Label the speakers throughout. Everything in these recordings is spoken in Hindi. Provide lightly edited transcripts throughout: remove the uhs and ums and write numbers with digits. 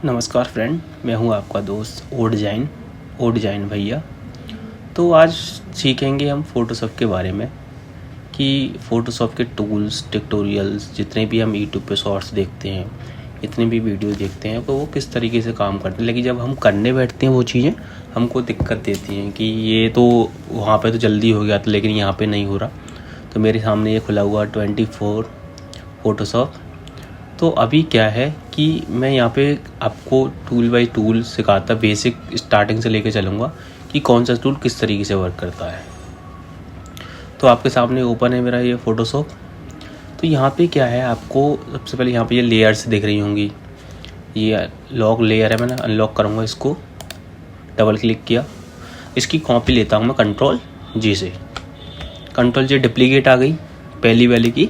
Speaker 1: नमस्कार फ्रेंड, मैं हूं आपका दोस्त ओड जैन भैया। तो आज सीखेंगे हम फ़ोटोशॉप के बारे में कि फ़ोटोशॉप के टूल्स, ट्यूटोरियल्स, जितने भी हम यूट्यूब पे शॉर्ट्स देखते हैं, इतने भी वीडियो देखते हैं, तो वो किस तरीके से काम करते हैं। लेकिन जब हम करने बैठते हैं वो चीज़ें हमको दिक्कत देती हैं कि ये तो वहाँ पे तो जल्दी हो गया था लेकिन यहाँ पे नहीं हो रहा। तो मेरे सामने ये खुला हुआ 24 फ़ोटोशॉप। तो अभी क्या है कि मैं यहाँ पे आपको टूल बाय टूल सिखाता, बेसिक स्टार्टिंग से लेके चलूँगा कि कौन सा टूल किस तरीके से वर्क करता है। तो आपके सामने ओपन है मेरा ये फ़ोटोशॉप। तो यहाँ पे क्या है, आपको सबसे पहले यहाँ पे ये लेयर्स दिख रही होंगी। ये लॉक लेयर है, मैंने अनलॉक करूँगा इसको, डबल क्लिक किया। इसकी कॉपी लेता हूँ मैं Ctrl+G से। Ctrl+G डुप्लीकेट आ गई, पहली वाली की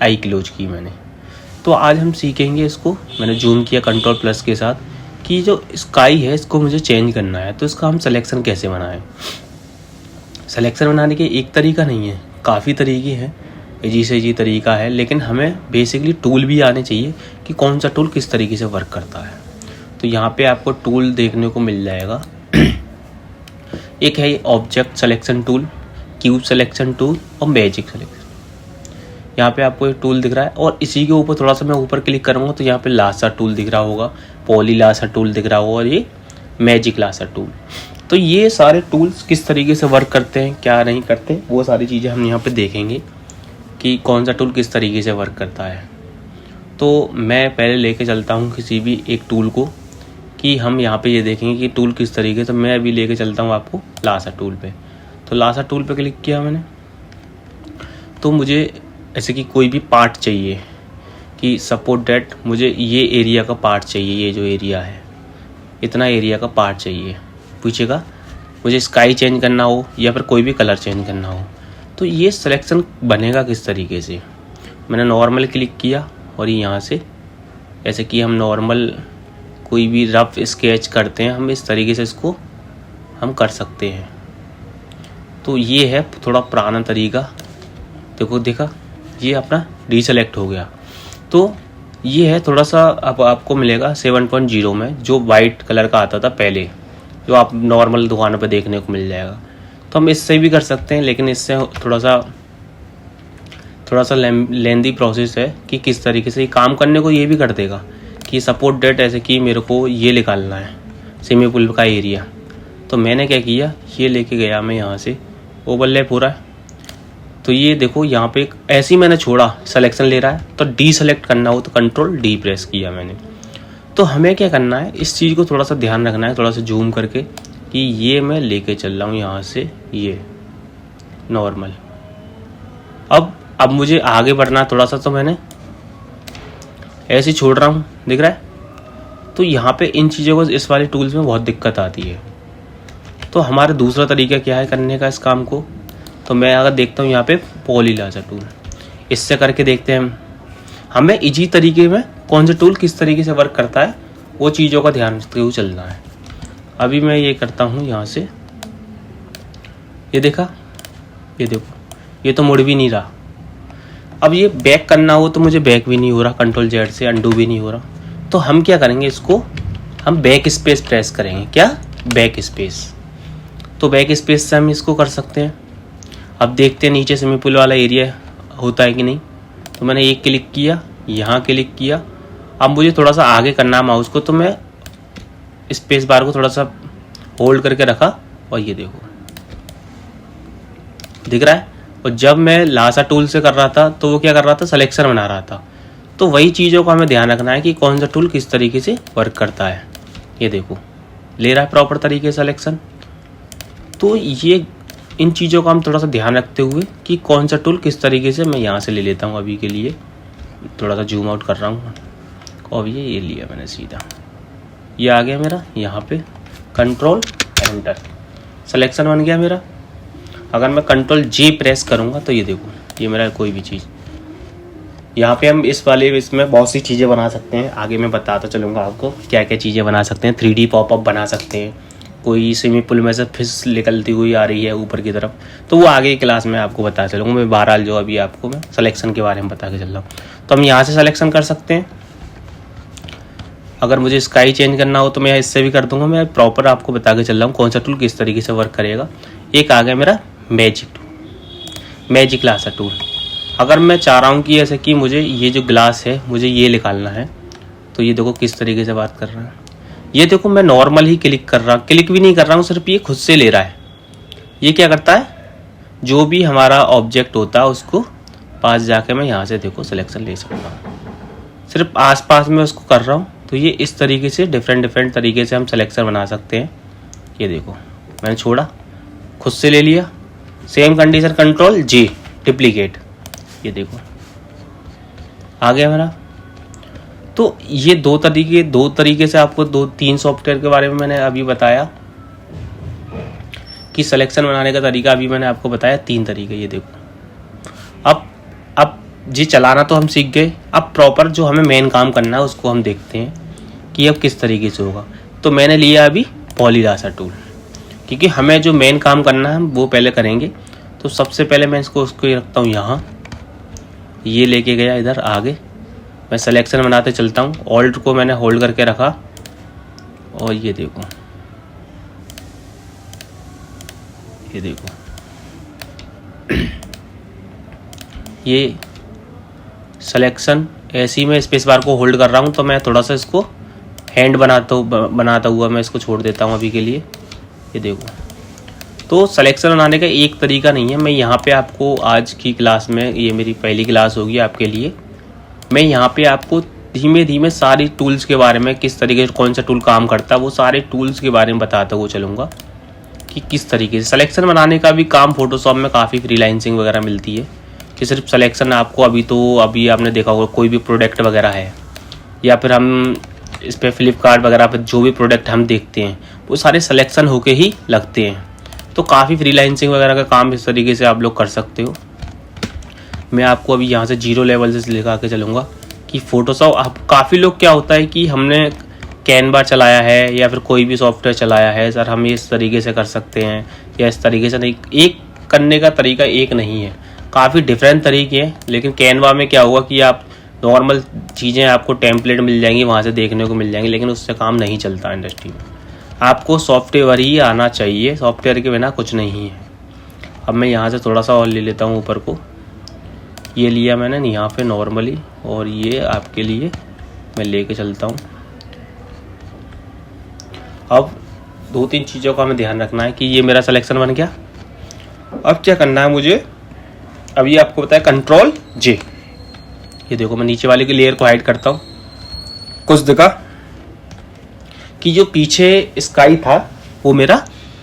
Speaker 1: आई क्लोज की मैंने। तो आज हम सीखेंगे इसको, मैंने जूम किया Ctrl+ के साथ, कि जो स्काई है इसको मुझे चेंज करना है। तो इसका हम सिलेक्शन कैसे बनाएं। सिलेक्शन बनाने के एक तरीका नहीं है, काफ़ी तरीके हैं, इजी से इजी तरीका है। लेकिन हमें बेसिकली टूल भी आने चाहिए कि कौन सा टूल किस तरीके से वर्क करता है। तो यहाँ पे आपको टूल देखने को मिल जाएगा। एक है object selection tool, cube selection tool और मैजिक सिलेक्शन। यहाँ पे आपको एक टूल दिख रहा है और इसी के ऊपर थोड़ा सा मैं ऊपर क्लिक करूँगा तो यहाँ पे लासर टूल दिख रहा होगा, पॉली लासर टूल दिख रहा होगा और ये मैजिक लासर टूल। तो ये सारे टूल्स किस तरीके से वर्क करते हैं, क्या नहीं करते, वो सारी चीज़ें हम यहाँ पे देखेंगे कि कौन सा टूल किस तरीके से वर्क करता है। तो मैं पहले लेके चलता हूँ किसी भी एक टूल को कि हम यहाँ पे ये देखेंगे कि टूल किस तरीके से। मैं अभी लेके चलता हूँ आपको लासर टूल पे। तो लासर टूल पे क्लिक किया मैंने। तो मुझे ऐसे कि कोई भी पार्ट चाहिए कि सपोर्ट डेट, मुझे ये एरिया का पार्ट चाहिए, ये जो एरिया है इतना एरिया का पार्ट चाहिए पीछे का, मुझे स्काई चेंज करना हो या फिर कोई भी कलर चेंज करना हो। तो ये सिलेक्शन बनेगा किस तरीके से। मैंने नॉर्मल क्लिक किया और यहाँ से ऐसे कि हम नॉर्मल कोई भी रफ स्केच करते हैं, हम इस तरीके से इसको हम कर सकते हैं। तो ये है थोड़ा पुराना तरीका। देखा, ये अपना डीसेलेक्ट हो गया। तो ये है थोड़ा सा, अब आपको मिलेगा 7.0 में, जो वाइट कलर का आता था पहले, जो आप नॉर्मल दुकानों पे देखने को मिल जाएगा। तो हम इससे भी कर सकते हैं, लेकिन इससे थोड़ा सा लेंदी प्रोसेस है कि किस तरीके से ये काम करने को ये भी कर देगा कि सपोर्ट डेट, ऐसे कि मेरे को ये निकालना है सेमी पुल का एरिया। तो मैंने क्या किया, ये लेके गया मैं यहाँ से ओवरले पूरा। तो ये देखो यहाँ पे ऐसे ही मैंने छोड़ा, सिलेक्शन ले रहा है, तो डी सेलेक्ट करना हो तो Ctrl+D प्रेस किया मैंने। तो हमें क्या करना है, इस चीज़ को थोड़ा सा ध्यान रखना है, थोड़ा सा जूम करके कि ये मैं लेके चल रहा हूँ यहाँ से ये नॉर्मल। अब मुझे आगे बढ़ना है थोड़ा सा, तो मैंने ऐसे ही छोड़ रहा हूँ, दिख रहा है। तो यहाँ पे इन चीज़ों को, इस वाले टूल्स में बहुत दिक्कत आती है। तो हमारा दूसरा तरीका क्या है करने का इस काम को। तो मैं अगर देखता हूँ यहाँ पे पॉली लासर टूल, इससे करके देखते हैं हमें इजी तरीके में कौन सा टूल किस तरीके से वर्क करता है, वो चीज़ों का ध्यान रखते हुए चलना है। अभी मैं ये करता हूँ यहाँ से, ये देखा, ये देखो, ये तो मुड़ भी नहीं रहा। अब ये बैक करना हो तो मुझे बैक भी नहीं हो रहा, Ctrl+Z से अंडू भी नहीं हो रहा। तो हम क्या करेंगे, इसको हम बैक स्पेस प्रेस करेंगे। क्या, बैक स्पेस। तो बैक स्पेस से हम इसको कर सकते हैं। अब देखते हैं नीचे स्विमिंग पूल वाला एरिया होता है कि नहीं। तो मैंने एक क्लिक किया, यहाँ क्लिक किया। अब मुझे थोड़ा सा आगे करना है माउस को, तो मैं स्पेस बार को थोड़ा सा होल्ड करके रखा और ये देखो, दिख रहा है। और जब मैं लासा टूल से कर रहा था तो वो क्या कर रहा था, सिलेक्शन बना रहा था। तो वही चीज़ों का हमें ध्यान रखना है कि कौन सा टूल किस तरीके से वर्क करता है। ये देखो, ले रहा है प्रॉपर तरीके से सिलेक्शन। तो ये इन चीज़ों का हम थोड़ा सा ध्यान रखते हुए कि कौन सा टूल किस तरीके से, मैं यहाँ से ले लेता हूँ। अभी के लिए थोड़ा सा जूम आउट कर रहा हूँ और ये लिया मैंने सीधा, ये आ गया मेरा यहाँ पे। Ctrl+Enter, सिलेक्शन बन गया मेरा। अगर मैं Ctrl+G प्रेस करूँगा तो ये देखो, ये मेरा कोई भी चीज़ यहाँ पे हम इसमें बहुत सी चीज़ें बना सकते हैं। आगे मैं बताता चलूँगा आपको क्या क्या चीज़ें बना सकते हैं। 3D पॉपअप बना सकते हैं, कोई स्विमिंग पूल में से फिश निकलती हुई आ रही है ऊपर की तरफ, तो वो आगे की क्लास में आपको बता चलूँगा मैं। बहरहाल जो अभी आपको मैं सिलेक्शन के बारे में बता के चल रहा हूँ। तो हम यहाँ से सिलेक्शन कर सकते हैं। अगर मुझे स्काई चेंज करना हो तो मैं इससे भी कर दूंगा। मैं प्रॉपर आपको बता के चल रहा हूँ कौन सा टूल किस तरीके से वर्क करेगा। एक आ गया मेरा magic tool, magic glass tool. अगर मैं चाह रहा हूँ कि ऐसे कि मुझे ये जो ग्लास है मुझे ये निकालना है, तो ये देखो किस तरीके से बात कर रहा है। ये देखो मैं नॉर्मल ही क्लिक कर रहा हूँ, क्लिक भी नहीं कर रहा हूँ, सिर्फ ये खुद से ले रहा है। ये क्या करता है, जो भी हमारा ऑब्जेक्ट होता है उसको पास जाके मैं यहाँ से देखो सिलेक्शन ले सकता हूँ। सिर्फ आसपास में उसको कर रहा हूँ। तो ये इस तरीके से डिफरेंट तरीके से हम सिलेक्शन बना सकते हैं। ये देखो मैंने छोड़ा, खुद से ले लिया। सेम कंडीशन, कंट्रोल जी, डुप्लीकेट, ये देखो आ गया मेरा। तो ये दो तरीके से आपको 2-3 सॉफ्टवेयर के बारे में मैंने अभी बताया कि सिलेक्शन बनाने का तरीका अभी मैंने आपको बताया 3 तरीके। ये देखो अब जी चलाना तो हम सीख गए। अब प्रॉपर जो हमें मेन काम करना है उसको हम देखते हैं कि अब किस तरीके से होगा। तो मैंने लिया अभी पॉलीलासा टूल, क्योंकि हमें जो मेन काम करना है हम वो पहले करेंगे। तो सबसे पहले मैं उसको रखता हूँ यहाँ, ये लेके गया इधर आगे। मैं सिलेक्शन बनाते चलता हूँ, ऑल्ट को मैंने होल्ड करके रखा और ये देखो ये सिलेक्शन ऐसे ही मैं स्पेस बार को होल्ड कर रहा हूँ। तो मैं थोड़ा सा इसको हैंड बनाता हुआ मैं इसको छोड़ देता हूँ अभी के लिए। ये देखो, तो सिलेक्शन बनाने का एक तरीका नहीं है। मैं यहाँ पे आपको आज की क्लास में, ये मेरी पहली क्लास होगी आपके लिए, मैं यहाँ पे आपको धीमे धीमे सारी टूल्स के बारे में, किस तरीके से कौन सा टूल काम करता है, वो सारे टूल्स के बारे में बताता हुआ चलूँगा कि किस तरीके से। सिलेक्शन बनाने का भी काम फोटोशॉप में काफ़ी फ्रीलांसिंग वगैरह मिलती है कि सिर्फ सिलेक्शन आपको अभी आपने देखा होगा कोई भी प्रोडक्ट वगैरह है, या फिर हम इस पर फ्लिपकार्ट वगैरह पर जो भी प्रोडक्ट हम देखते हैं वो सारे सिलेक्शन होके ही लगते हैं। तो काफ़ी फ्रीलांसिंग वगैरह का काम इस तरीके से आप लोग कर सकते हो। मैं आपको अभी यहाँ से 0 लेवल से लेकर के चलूँगा कि फ़ोटोशॉप, आप काफ़ी लोग क्या होता है कि हमने कैनवा चलाया है या फिर कोई भी सॉफ्टवेयर चलाया है, सर हम इस तरीके से कर सकते हैं या इस तरीके से नहीं। एक करने का तरीका एक नहीं है, काफ़ी डिफरेंट तरीके हैं। लेकिन कैनवा में क्या होगा कि आप नॉर्मल चीज़ें आपको टेम्पलेट मिल जाएंगी, वहाँ से देखने को मिल जाएंगी, लेकिन उससे काम नहीं चलता इंडस्ट्री में। आपको सॉफ्टवेयर ही आना चाहिए, सॉफ्टवेयर के बिना कुछ नहीं है। अब मैं यहाँ से थोड़ा सा और ले लेता हूँ ऊपर को, ये लिया मैंने यहाँ पे नॉर्मली, और ये आपके लिए मैं लेके चलता हूँ। अब 2-3 चीज़ों का हमें ध्यान रखना है कि ये मेरा सिलेक्शन बन गया। अब क्या करना है मुझे, अभी आपको बताया कंट्रोल जे। ये देखो मैं नीचे वाले की लेयर को हाइड करता हूँ। कुछ दिखा कि जो पीछे स्काई था वो मेरा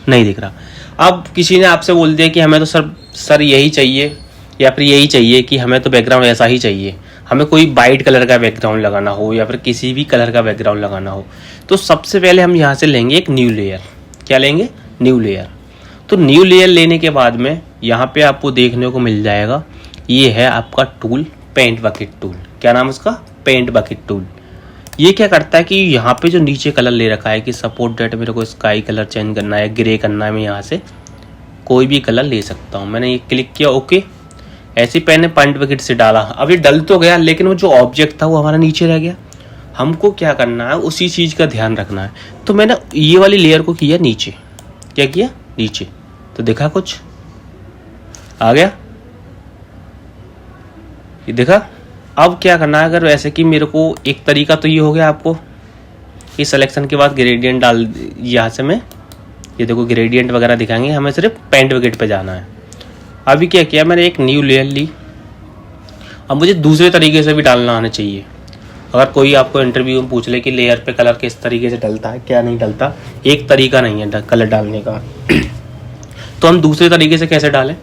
Speaker 1: नहीं दिख रहा। अब किसी ने आपसे बोल दिया कि हमें तो सर यही चाहिए, या फिर यही चाहिए कि हमें तो बैकग्राउंड ऐसा ही चाहिए, हमें कोई वाइट कलर का बैकग्राउंड लगाना हो या फिर किसी भी कलर का बैकग्राउंड लगाना हो। तो सबसे पहले हम यहाँ से लेंगे एक न्यू लेयर। क्या लेंगे, न्यू लेयर। तो न्यू लेयर लेने के बाद में यहाँ पे आपको देखने को मिल जाएगा, ये है आपका टूल पेंट बकेट टूल। क्या नाम उसका, पेंट बकेट टूल। ये क्या करता है कि यहाँ पे जो नीचे कलर ले रखा है कि सपोर्ट डेट मेरे को स्काई कलर चेंज करना है, ग्रे करना है, मैं यहाँ से कोई भी कलर ले सकता हूँ। मैंने ये क्लिक किया, ओके। ऐसे ही मैंने पेंट बकेट से डाला। अब ये डल तो गया, लेकिन वो जो ऑब्जेक्ट था वो हमारा नीचे रह गया। हमको क्या करना है, उसी चीज़ का ध्यान रखना है। तो मैंने ये वाली लेयर को किया नीचे। क्या किया, नीचे। तो देखा कुछ आ गया, ये देखा। अब क्या करना है, अगर वैसे कि मेरे को एक तरीका तो ये हो गया आपको, इस सिलेक्शन के बाद ग्रेडियंट डाल, यहाँ से मैं ये देखो ग्रेडियंट वगैरह दिखाएंगे, हमें सिर्फ पेंट बकेट पे जाना है। अभी क्या किया, मैंने एक न्यू लेयर ली। अब मुझे दूसरे तरीके से भी डालना आना चाहिए। अगर कोई आपको इंटरव्यू में पूछ ले कि लेयर पे कलर किस तरीके से डलता है, क्या नहीं डलता, एक तरीका नहीं है कलर डालने का। तो हम दूसरे तरीके से कैसे डालें।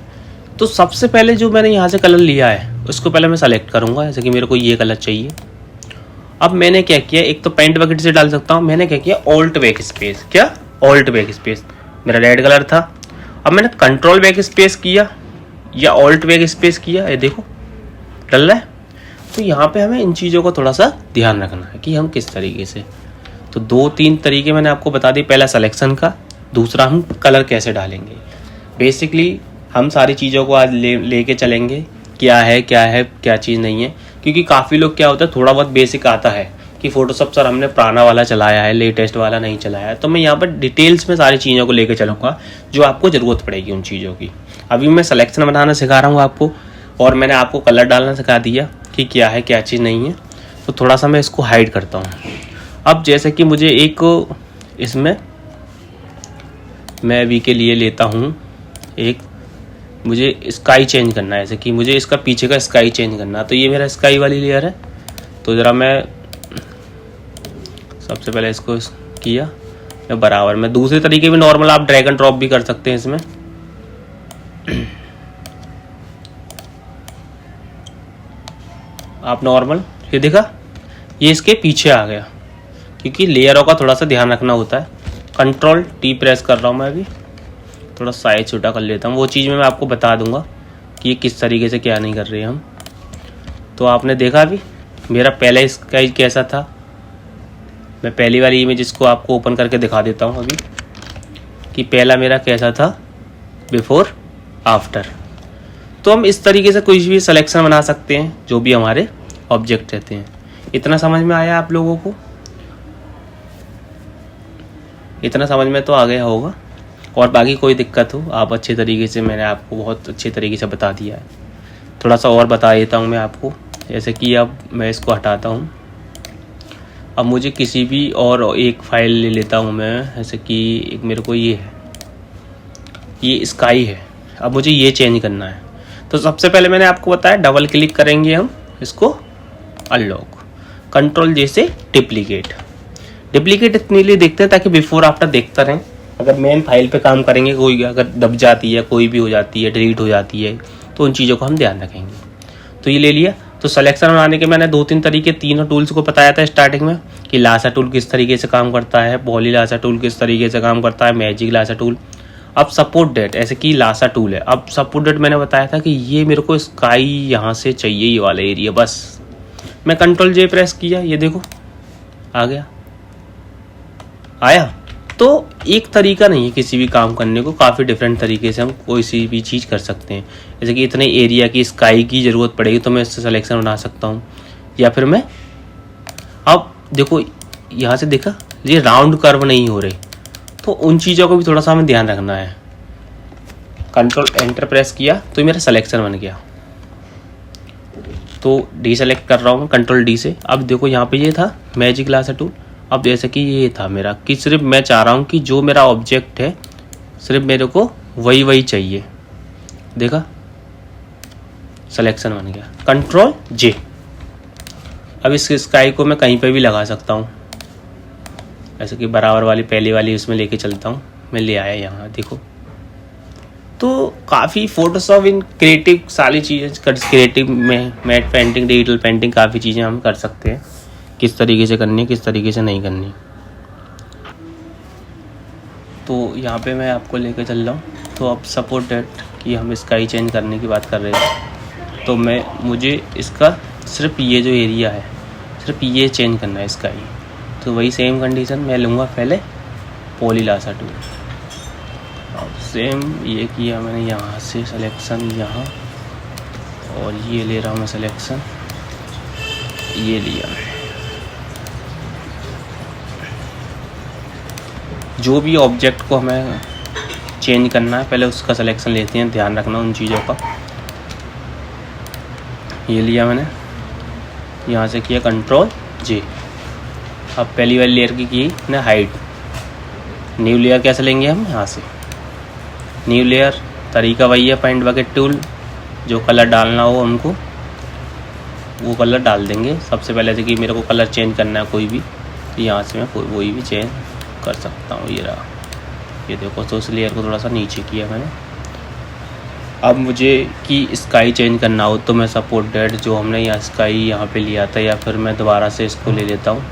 Speaker 1: तो सबसे पहले जो मैंने यहाँ से कलर लिया है उसको पहले मैं सेलेक्ट करूँगा, जैसे कि मेरे को ये कलर चाहिए। अब मैंने क्या किया, एक तो पेंट बकेट से डाल सकता हूँ, मैंने क्या किया, ऑल्ट बैक स्पेस। क्या, ऑल्ट बैक स्पेस। मेरा रेड कलर था, अब मैंने कंट्रोल बैक स्पेस किया या ऑल्ट बैक स्पेस किया, ये देखो डल रहा है। तो यहाँ पे हमें इन चीज़ों का थोड़ा सा ध्यान रखना है कि हम किस तरीके से। तो 2-3 तरीके मैंने आपको बता दी, पहला सिलेक्शन का, दूसरा हम कलर कैसे डालेंगे। बेसिकली हम सारी चीज़ों को आज लेके चलेंगे, क्या है क्या चीज़ नहीं है। क्योंकि काफ़ी लोग क्या होता है, थोड़ा बहुत बेसिक आता है कि फ़ोटोशॉप सर हमने पुराना वाला चलाया है, लेटेस्ट वाला नहीं चलाया है। तो मैं यहाँ पर डिटेल्स में सारी चीज़ों को लेकर चलूँगा जो आपको ज़रूरत पड़ेगी उन चीज़ों की। अभी मैं सिलेक्शन बनाना सिखा रहा हूँ आपको, और मैंने आपको कलर डालना सिखा दिया कि क्या है क्या चीज़ नहीं है। तो थोड़ा सा मैं इसको हाइड करता हूँ। अब जैसे कि मुझे एक इसमें मैं अभी के लिए लेता हूँ, एक मुझे स्काई चेंज करना है, जैसे कि मुझे इसका पीछे का स्काई चेंज करना है। तो ये मेरा स्काई वाली लेयर है। तो ज़रा मैं सबसे पहले इसको किया मैं बराबर में। दूसरे तरीके भी नॉर्मल आप ड्रैग एंड ड्रॉप भी कर सकते हैं इसमें। आप नॉर्मल ये देखा, ये इसके पीछे आ गया, क्योंकि लेयरों का थोड़ा सा ध्यान रखना होता है। कंट्रोल टी प्रेस कर रहा हूँ मैं अभी, थोड़ा साइज छोटा कर लेता हूँ। वो चीज़ मैं आपको बता दूंगा कि ये किस तरीके से क्या नहीं कर रहे हैं हम। तो आपने देखा अभी मेरा पहला स्काई कैसा था। मैं पहली वाली इमेज इसको आपको ओपन करके दिखा देता हूँ अभी कि पहला मेरा कैसा था बिफोर आफ्टर। तो हम इस तरीके से कोई भी सिलेक्शन बना सकते हैं जो भी हमारे ऑब्जेक्ट रहते हैं। इतना समझ में आया आप लोगों को? इतना समझ में तो आ गया होगा। और बाकी कोई दिक्कत हो आप अच्छे तरीके से, मैंने आपको बहुत अच्छे तरीके से बता दिया है। थोड़ा सा और बता देता हूँ मैं आपको, जैसे कि अब मैं इसको हटाता हूँ। अब मुझे किसी भी और एक फाइल ले लेता हूँ मैं, जैसे कि एक मेरे को ये है, ये स्काई है। अब मुझे ये चेंज करना है। तो सबसे पहले मैंने आपको बताया डबल क्लिक करेंगे हम इसको, अनलॉक, कंट्रोल जैसे डिप्लीकेट इतने लिए देखते हैं ताकि बिफोर आफ्टर देखता रहें। अगर मेन फाइल पे काम करेंगे, कोई अगर दब जाती है, कोई भी हो जाती है, डिलीट हो जाती है, तो उन चीज़ों को हम ध्यान रखेंगे। तो ये ले लिया। तो सिलेक्शन बनाने के मैंने 2-3 तरीके, तीनों टूल्स को बताया था स्टार्टिंग में कि लासा टूल किस तरीके से काम करता है, पॉली लासा टूल किस तरीके से काम करता है, मैजिक लासा टूल। अब सपोर्ट डेट, ऐसे कि लासा टूल है। अब सपोर्ट डेट मैंने बताया था कि ये मेरे को स्काई यहाँ से चाहिए, ये वाला एरिया। बस मैं कंट्रोल जे प्रेस किया, ये देखो आ गया, आया। तो एक तरीका नहीं है किसी भी काम करने को, काफ़ी डिफरेंट तरीके से हम कोई सी भी चीज़ कर सकते हैं। जैसे कि इतने एरिया की स्काई की ज़रूरत पड़ेगी तो मैं इससे सिलेक्शन बना सकता हूँ, या फिर मैं, अब देखो यहाँ से देखा ये राउंड कर्व नहीं हो रहे, तो उन चीज़ों को भी थोड़ा सा हमें ध्यान रखना है। कंट्रोल एंटर प्रेस किया तो मेरा सिलेक्शन बन गया। तो डी सेलेक्ट कर रहा हूँ कंट्रोल डी से। अब देखो यहाँ पे ये था मैजिक लासा टूल। अब जैसे कि ये था मेरा कि सिर्फ मैं चाह रहा हूँ कि जो मेरा ऑब्जेक्ट है सिर्फ मेरे को वही चाहिए। देखा सिलेक्शन बन गया, कंट्रोल जे। अब इस स्काई को मैं कहीं पे भी लगा सकता हूँ, ऐसे कि बराबर वाली पहली वाली उसमें लेके चलता हूँ। मैं ले आया यहाँ, देखो। तो काफ़ी फोटोशॉप इन क्रिएटिव सारी चीज़ें, क्रिएटिव में मैट पेंटिंग, डिजिटल पेंटिंग, काफ़ी चीज़ें हम कर सकते हैं। किस तरीके से करनी है, किस तरीके से नहीं करनी। तो यहाँ पे मैं आपको लेकर चल रहा हूँ। तो अब सपोर्ट डेट की हम स्काई चेंज करने की बात कर रहे थे। तो मुझे इसका सिर्फ ये जो एरिया है सिर्फ ये चेंज करना है स्काई। तो वही सेम कंडीशन मैं लूँगा पहले पॉली लासा टूल। अब सेम ये किया मैंने, यहाँ से सिलेक्शन यहाँ, और ये ले रहा हूँ मैं सिलेक्शन, ये लिया। जो भी ऑब्जेक्ट को हमें चेंज करना है पहले उसका सिलेक्शन लेते हैं, ध्यान रखना उन चीज़ों का। ये लिया मैंने, यहाँ से किया कंट्रोल जे। अब पहली वाली लेयर की ना हाइड। न्यू लेयर कैसे लेंगे हम, यहाँ से न्यू लेयर। तरीका वही है, पेंट बकेट टूल, जो कलर डालना हो हमको वो कलर डाल देंगे। सबसे पहले से कि मेरे को कलर चेंज करना है कोई भी, तो यहाँ से मैं कोई भी चेंज कर सकता हूँ। ये रहा, ये देखो। तो उस लेयर को थोड़ा सा नीचे किया मैंने। अब मुझे कि स्काई चेंज करना हो तो मैं सपोर्ट डेट जो हमने यहाँ स्काई यहाँ पे लिया था, या फिर मैं दोबारा से इसको ले लेता हूँ।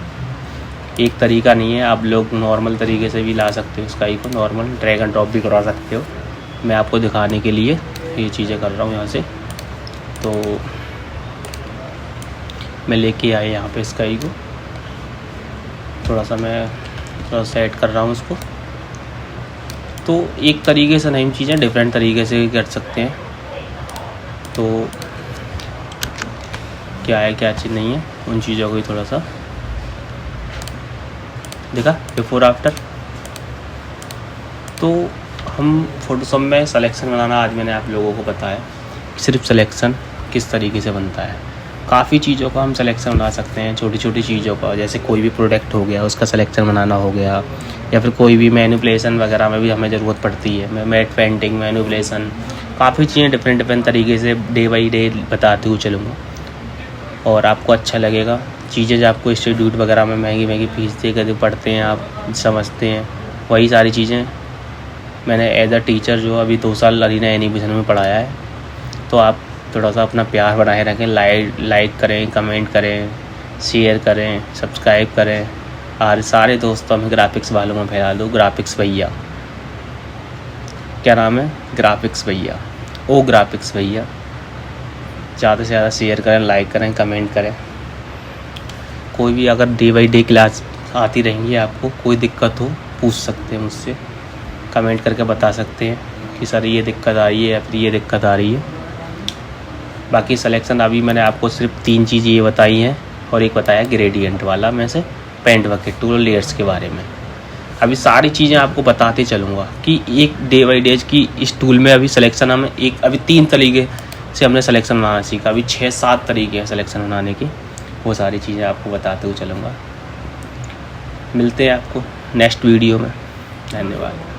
Speaker 1: एक तरीका नहीं है, आप लोग नॉर्मल तरीके से भी ला सकते हो स्काई को, नॉर्मल ड्रैग एंड ड्रॉप भी करवा सकते हो। मैं आपको दिखाने के लिए ये चीज़ें कर रहा हूँ यहाँ से। तो मैं लेके आया यहाँ पे स्काई को, थोड़ा सा सेट कर रहा हूँ उसको। तो एक तरीके से नहीं, चीज़ें डिफरेंट तरीके से भी कर सकते हैं। तो क्या है क्या चीज़ नहीं है, उन चीज़ों को भी थोड़ा सा देखा बिफोर आफ्टर। तो हम फ़ोटोशॉप में सिलेक्शन बनाना आज मैंने आप लोगों को बताया, सिर्फ सिलेक्शन किस तरीके से बनता है। काफ़ी चीज़ों का हम सिलेक्शन बना सकते हैं, छोटी छोटी चीज़ों का, जैसे कोई भी प्रोडक्ट हो गया उसका सिलेक्शन बनाना हो गया, या फिर कोई भी मैनिपुलेशन वगैरह में भी हमें ज़रूरत पड़ती है। मैं मैट पेंटिंग, मैनिपुलेशन, काफ़ी चीज़ें डिफरेंट तरीके से डे बाई डे बताते हुए चलूँगा और आपको अच्छा लगेगा। चीज़ें जो आपको इंस्टीट्यूट वगैरह में महंगी फीस दे कर पढ़ते हैं, आप समझते हैं, वही सारी चीज़ें मैंने एज अ टीचर जो अभी 2 साल अरीना एनिमेशन में पढ़ाया है। तो आप थोड़ा सा अपना प्यार बनाए रखें, लाइक करें, कमेंट करें, शेयर करें, सब्सक्राइब करें और सारे दोस्तों में ग्राफिक्स वालों में फैला दो। ग्राफिक्स भैया, क्या नाम है? ग्राफिक्स भैया, ओ ग्राफिक्स भैया। ज़्यादा से ज़्यादा शेयर करें, लाइक करें, कमेंट करें। कोई भी अगर डे बाई डे क्लास आती रहेंगी, आपको कोई दिक्कत हो पूछ सकते हैं मुझसे, कमेंट करके बता सकते हैं कि सर ये दिक्कत आ रही है या फिर ये दिक्कत आ रही है। बाकी सिलेक्शन अभी मैंने आपको सिर्फ 3 चीज़ ये बताई हैं और एक बताया ग्रेडियंट वाला में से पेंट बकेट टूल लेयर्स के बारे में। अभी सारी चीज़ें आपको बताते चलूँगा कि एक डे बाई डे की इस टूल में अभी सिलेक्शन हमें अभी 3 तरीके से हमने सिलेक्शन बनाना सीखा। अभी 6-7 तरीके हैं सिलेक्शन बनाने के, वो सारी चीज़ें आपको बताते हुए चलूँगा। मिलते हैं आपको नेक्स्ट वीडियो में। धन्यवाद।